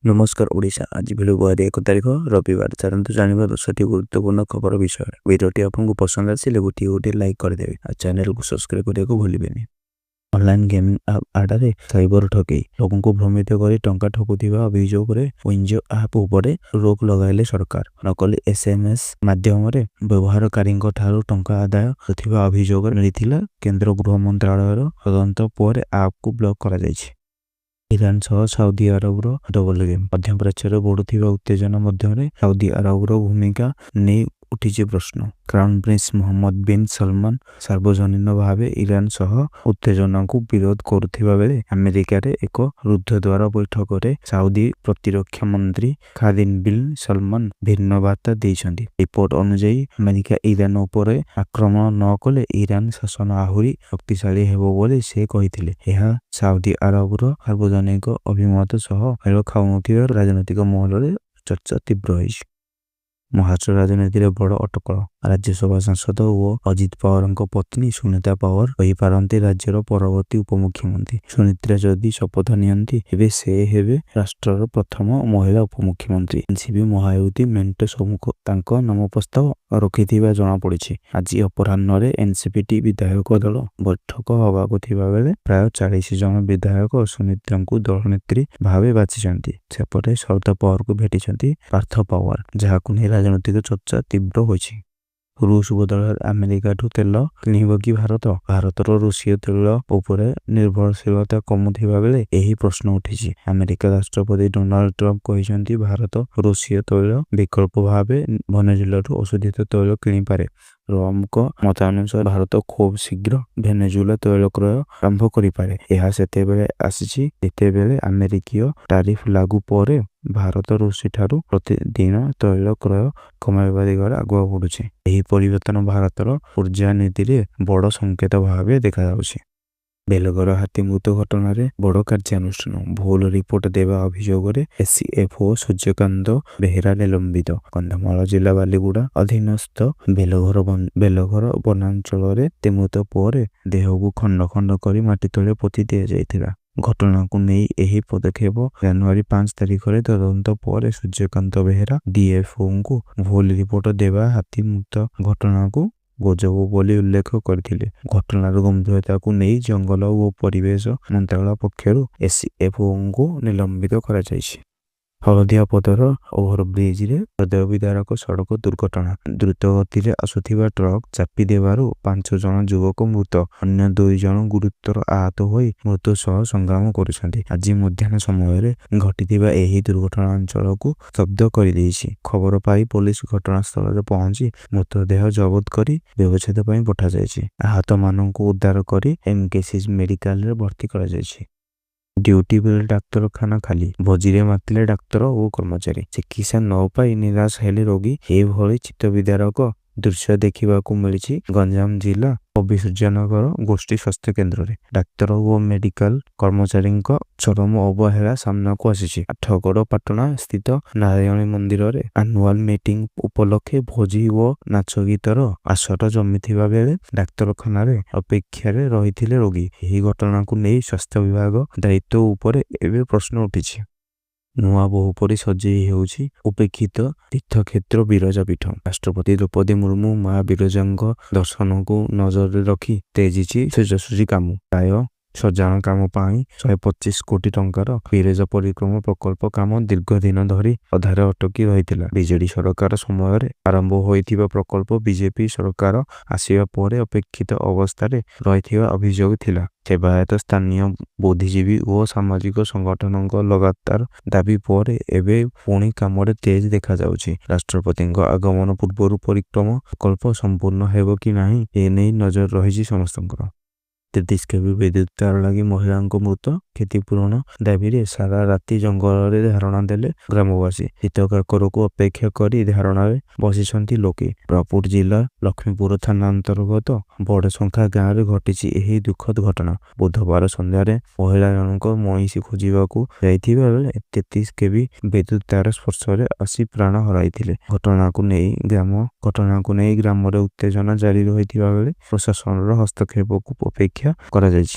ନମସ୍କାର ଓଡ଼ିଶା। ଆଜି ଫେବୃଆରୀ 1 ତାରିଖ ରବିବାର। ଚାଲନ୍ତୁ ଜାଣିବା 10ଟି ଗୁରୁତ୍ୱପୂର୍ଣ୍ଣ ଖବର ବିଷୟରେ। ଭିଡ଼ିଓଟି ଆପଣଙ୍କୁ ପସନ୍ଦ ଆସିଲେ ଗୋଟିଏ ଲାଇକ୍ କରିଦେବେ ଆଉ ଚ୍ୟାନେଲକୁ ସବସ୍କ୍ରାଇବ୍ କରିବାକୁ ଭୁଲିବେନି। ଅନଲାଇନ୍ ଗେମିଂ ଆପ୍ ଆଡ଼ରେ ସାଇବର ଠକେଇ। ଲୋକଙ୍କୁ ଭ୍ରମିତ କରି ଟଙ୍କା ଠକୁଥିବା ଅଭିଯୋଗରେ ୱିଞ୍ଜୋ ଆପ୍ ଉପରେ ରୋକ ଲଗାଇଲେ ସରକାର। ନକଲି SMS ମାଧ୍ୟମରେ ବ୍ୟବହାରକାରୀଙ୍କ ଠାରୁ ଟଙ୍କା ଆଦାୟ କରୁଥିବା ଅଭିଯୋଗ ମିଳିଥିଲା। କେନ୍ଦ୍ର ଗୃହ ମନ୍ତ୍ରାଳୟର ତଦନ୍ତ ପରେ ଆପ୍କୁ ବ୍ଲକ୍ କରାଯାଇଛି। ଇରାନ ସହ ସାଉଦି ଆରବର ଡବଲ ଗେମ୍। ମଧ୍ୟପ୍ରାଚ୍ୟରେ ବଢୁଥିବା ଉତ୍ତେଜନା ମଧ୍ୟରେ ସାଉଦି ଆରବର ଭୂମିକା ନେଇ ଉଠିଛି ପ୍ରଶ୍ନ। Crown prince Mohammed bin Salman ସାର୍ବଜନୀନ ଭାବେ ଇରାନ ସହ ଉତ୍ତେଜନାକୁ ବିରୋଧ କରୁଥିବା ବେଳେ ଆମେରିକାରେ ଏକ ରୁଦ୍ଧଦ୍ୱାର ବୈଠକରେ ସାଉଦି ପ୍ରତିରକ୍ଷା ମନ୍ତ୍ରୀ ଖାଲିଦ୍ ବିନ୍ ସଲମାନ ଭିନ୍ନ ବାର୍ତ୍ତା ଦେଇଛନ୍ତି। ରିପୋର୍ଟ ଅନୁଯାୟୀ ଆମେରିକା ଇରାନ ଉପରେ ଆକ୍ରମଣ ନ କଲେ ଇରାନ ଶାସନ ଆହୁରି ଶକ୍ତିଶାଳୀ ହେବ ବୋଲି ସେ କହିଥିଲେ। ଏହା ସାଉଦି ଆରବର ସାର୍ବଜନିକ ଅଭିମତ ସହ ମେଳ ଖାଉନଥିବା ରାଜନୈତିକ ମହଲରେ ଚର୍ଚ୍ଚା ତୀବ୍ର ହୋଇଛି। ମହାରାଷ୍ଟ୍ର ରାଜନୀତିରେ ବଡ଼ ଅଟକଳ। ରାଜ୍ୟସଭା ସାଂସଦ ଓ ଅଜିତ ପାୱାରଙ୍କ ପତ୍ନୀ ସୁନିତା ପାୱାର ହୋଇପାରନ୍ତି ରାଜ୍ୟର ପରବର୍ତ୍ତୀ ଉପମୁଖ୍ୟମନ୍ତ୍ରୀ। ସୁନିତ୍ରା ଯଦି ଶପଥ ନିଅନ୍ତି ଏବେ ସେ ହେବେ ରାଷ୍ଟ୍ରର ପ୍ରଥମ ମହିଳା ଉପମୁଖ୍ୟମନ୍ତ୍ରୀ। ଏନସିପି ମହାୟୁତି ମେଣ୍ଟ ସମ୍ମୁଖ ତାଙ୍କ ନାମ ପ୍ରସ୍ତାବ ରଖିଥିବା ଜଣାପଡ଼ିଛି। ଆଜି ଅପରାହ୍ନରେ ଏନସିପି ବିଧାୟକ ଦଳ ବୈଠକ ହେବାକୁ ଥିବା ବେଳେ ପ୍ରାୟ 40 ଜଣ ବିଧାୟକ ସୁନିତ୍ରାଙ୍କୁ ଦଳ ନେତ୍ରୀ ଭାବେ ବାଛିଛନ୍ତି। ସେପଟେ ଶରଦ ପାୱାରଙ୍କୁ ଭେଟିଛନ୍ତି ପାର୍ଥ ପାୱାର, ଯାହାକୁ ନେଇ ରାଜନୈତିକ ଚର୍ଚ୍ଚା ତୀବ୍ର ହୋଇଛି। ରୁଷ ବଦଳରେ ଆମେରିକାଠୁ ତେଲ କିଣିବ କି ଭାରତ? ଭାରତର ରୁଷୀୟ ତେଲ ଉପରେ ନିର୍ଭରଶୀଳତା କମୁଥିବା ବେଳେ ଏହି ପ୍ରଶ୍ନ ଉଠିଛି। ଆମେରିକା ରାଷ୍ଟ୍ରପତି ଡୋନାଲ୍ଡ ଟ୍ରମ୍ପ କହିଛନ୍ତି ଭାରତ ରୁଷୀୟ ତୈଳ ବିକଳ୍ପ ଭାବେ ଭେନେଜୁଏଲାଠୁ ଅଶୋଧିତ ତୈଳ କିଣିପାରେ। ଟ୍ରମ୍ପଙ୍କ ମତାନୁସାରେ ଭାରତ ଖୁବ୍ ଶୀଘ୍ର ଭେନେଜୁଏଲା ତୈଳ କ୍ରୟ ଆରମ୍ଭ କରିପାରେ। ଏହା ସେତେବେଳେ ଆସିଛି ଯେତେବେଳେ ଆମେରିକୀୟ ଟାରିଫ ଲାଗୁ ପରେ ଭାରତ ରୁଷଠାରୁ ପ୍ରତିଦିନ ତୈଳ କ୍ରୟ କମାଇବା ଦିଗରେ ଆଗୁଆ ବଢୁଛି। ଏହି ପରିବର୍ତ୍ତନ ଭାରତର ଊର୍ଜା ନୀତିରେ ବଡ଼ ସଂକେତ ଭାବେ ଦେଖାଯାଉଛି। ବେଲଘର ହାତୀ ମୃତ୍ୟୁ ଘଟଣାରେ ବଡ଼ କାର୍ଯ୍ୟାନୁଷ୍ଠାନ। ଭୁଲ ରିପୋର୍ଟ ଦେବା ଅଭିଯୋଗରେ ଏସିଏଫଓ ସୂର୍ଯ୍ୟକାନ୍ତ ବେହେରା ନିଲମ୍ବିତ। କନ୍ଧମାଳ ଜିଲ୍ଲା ବାଲିଗୁଡ଼ା ଅଧୀନସ୍ଥ ବେଲଘର ବନାଞ୍ଚଳରେ ହାତୀ ମୃତ୍ୟୁ ପରେ ଦେହକୁ ଖଣ୍ଡ ଖଣ୍ଡ କରି ମାଟି ତଳେ ପୋତି ଦିଆଯାଇଥିଲା। ଘଟଣାକୁ ନେଇ ଏହି ପଦକ୍ଷେପ। ଜାନୁଆରୀ 5 ତାରିଖରେ ତଦନ୍ତ ପରେ ସୂର୍ଯ୍ୟକାନ୍ତ ବେହେରା ଡିଏଫଓଙ୍କୁ ଭୁଲ ରିପୋର୍ଟ ଦେବା ହାତୀ ମୃତ୍ୟୁ ଘଟଣାକୁ ଗୁଜବ ବୋଲି ଉଲ୍ଲେଖ କରିଥିଲେ। ଘଟଣାର ଗମ୍ଭୀରତାକୁ ନେଇ ଜଙ୍ଗଲ ଓ ପରିବେଶ ମନ୍ତ୍ରାଳୟ ପକ୍ଷରୁ ଏସିଏଫଓଙ୍କୁ ନିଲମ୍ବିତ କରାଯାଇଛି। ହଳଦିଆପଦର ଓଭରବ୍ରିଜରେ ହୃଦୟ ବିଦାରକ ସଡ଼କ ଦୁର୍ଘଟଣା। ଦ୍ରୁତ ଗତିରେ ଆସୁଥିବା ଟ୍ରକ୍ ଚାପି ଦେବାରୁ 5 ଜଣ ଯୁବକ ମୃତ, ଅନ୍ୟ 2 ଜଣ ଗୁରୁତର ଆହତ ହୋଇ ମୃତ୍ୟୁ ସହ ସଂଗ୍ରାମ କରୁଛନ୍ତି। ଆଜି ମଧ୍ୟାହ୍ନ ସମୟରେ ଘଟିଥିବା ଏହି ଦୁର୍ଘଟଣା ଅଞ୍ଚଳକୁ ସ୍ତବ୍ଧ କରିଦେଇଛି। ଖବର ପାଇ ପୋଲିସ ଘଟଣାସ୍ଥଳରେ ପହଞ୍ଚି ମୃତଦେହ ଜବତ କରି ବ୍ୟବଚ୍ଛେଦ ପାଇଁ ପଠାଯାଇଛି। ଆହତମାନଙ୍କୁ ଉଦ୍ଧାର କରି ଏମକେସିଜି ମେଡିକାଲରେ ଭର୍ତ୍ତି କରାଯାଇଛି। ଡ୍ୟୁଟି ବେଳେ ଡାକ୍ତରଖାନା ଖାଲି, ଭୋଜିରେ ମାତିଲେ ଡାକ୍ତର ଓ କର୍ମଚାରୀ। ଚିକିତ୍ସା ନ ପାଇ ନିରାଶ ହେଲେ ରୋଗୀ। ଏଭଳି ଚିତ୍ତବିଦାରକ ଦୃଶ୍ୟ ଦେଖିବାକୁ ମିଳିଛି ଗଞ୍ଜାମ ଜିଲ୍ଲା ହବିଷଜନଗର ଗୋଷ୍ଠୀ ସ୍ୱାସ୍ଥ୍ୟ କେନ୍ଦ୍ରରେ। ଡାକ୍ତର ଓ ମେଡିକାଲ କର୍ମଚାରୀଙ୍କ ଚରମ ଅବହେଳା ସାମ୍ନାକୁ ଆସିଛି। ଆଠଗଡ଼ ପାଟଣା ସ୍ଥିତ ନାରାୟଣୀ ମନ୍ଦିରରେ ଆନୁଆଲ ମିଟିଂ ଉପଲକ୍ଷେ ଭୋଜି ଓ ନାଚ ଗୀତର ଆସର ଜମିଥିବା ବେଳେ ଡାକ୍ତରଖାନାରେ ଅପେକ୍ଷାରେ ରହିଥିଲେ ରୋଗୀ। ଏହି ଘଟଣାକୁ ନେଇ ସ୍ୱାସ୍ଥ୍ୟ ବିଭାଗ ଦାୟିତ୍ୱ ଉପରେ ଏବେ ପ୍ରଶ୍ନ ଉଠିଛି। ନୂଆ ବୋହୂ ପରି ସଜେଇ ହେଉଛି ଉପେକ୍ଷିତ ତୀର୍ଥକ୍ଷେତ୍ର ବିରଜା ପୀଠ। ରାଷ୍ଟ୍ରପତି ଦ୍ରୌପଦୀ ମୁର୍ମୁ ମା ବିରଜାଙ୍କ ଦର୍ଶନକୁ ନଜରରେ ରଖି ତେଜିଛି ସଜାସଜି କାମ। ପ୍ରାୟ ସଜାଣ କାମ ପାଇଁ 125 କୋଟି ଟଙ୍କାର ବିରଜା ପରିକ୍ରମା ପ୍ରକଳ୍ପ କାମ ଦୀର୍ଘ ଦିନ ଧରି ଅଧାରେ ଅଟକି ରହିଥିଲା। ବିଜେଡି ସରକାର ସମୟରେ ଆରମ୍ଭ ହୋଇଥିବା ପ୍ରକଳ୍ପ ବିଜେପି ସରକାର ଆସିବା ପରେ ଅପେକ୍ଷିତ ଅବସ୍ଥାରେ ରହିଥିବା ଅଭିଯୋଗ ଥିଲା। ସେବାୟତ, ସ୍ଥାନୀୟ ବୁଦ୍ଧିଜୀବୀ ଓ ସାମାଜିକ ସଂଗଠନଙ୍କ ଲଗାତାର ଦାବି ପରେ ଏବେ ପୁଣି କାମରେ ତେଜ ଦେଖାଯାଉଛି। ରାଷ୍ଟ୍ରପତିଙ୍କ ଆଗମନ ପୂର୍ବରୁ ପରିକ୍ରମା ପ୍ରକଳ୍ପ ସମ୍ପୂର୍ଣ୍ଣ ହେବ କି ନାହିଁ ଏନେଇ ନଜର ରହିଛି ସମସ୍ତଙ୍କର। 33 କେଭି ବିଦ୍ୟୁତ ତାର ଲାଗି ମହିଳାଙ୍କ ମୃତ। କ୍ଷତିପୂରଣ ଦାବିରେ ସାରା ରାତି ଜଙ୍ଗଲରେ ଧାରଣା ଦେଲେ ଗ୍ରାମବାସୀ। ଶୀତ କାକରକୁ ଅପେକ୍ଷା କରି ଧାରଣାରେ ବସିଛନ୍ତି ଲୋକେ। କୋରାପୁଟ ଜିଲ୍ଲା ଲକ୍ଷ୍ମୀପୁର ଥାନା ଅନ୍ତର୍ଗତ ବଡ଼ଶଙ୍ଖା ଗାଁରେ ଘଟିଛି ଏହି ଦୁଃଖଦ ଘଟଣା। ବୁଧବାର ସନ୍ଧ୍ୟାରେ ମହିଳା ଜଣଙ୍କ ମଇଁଷି ଖୋଜିବାକୁ ଯାଇଥିବା ବେଳେ 33 କେଭି ବିଦ୍ୟୁତ ତାର ସ୍ପର୍ଶରେ ଆସି ପ୍ରାଣ ହରାଇଥିଲେ। ଘଟଣାକୁ ନେଇ ଗ୍ରାମରେ ଉତ୍ତେଜନା ଜାରି ରହିଥିବା ବେଳେ ପ୍ରଶାସନର ହସ୍ତକ୍ଷେପକୁ ଅପେକ୍ଷା କରାଯାଇଛି।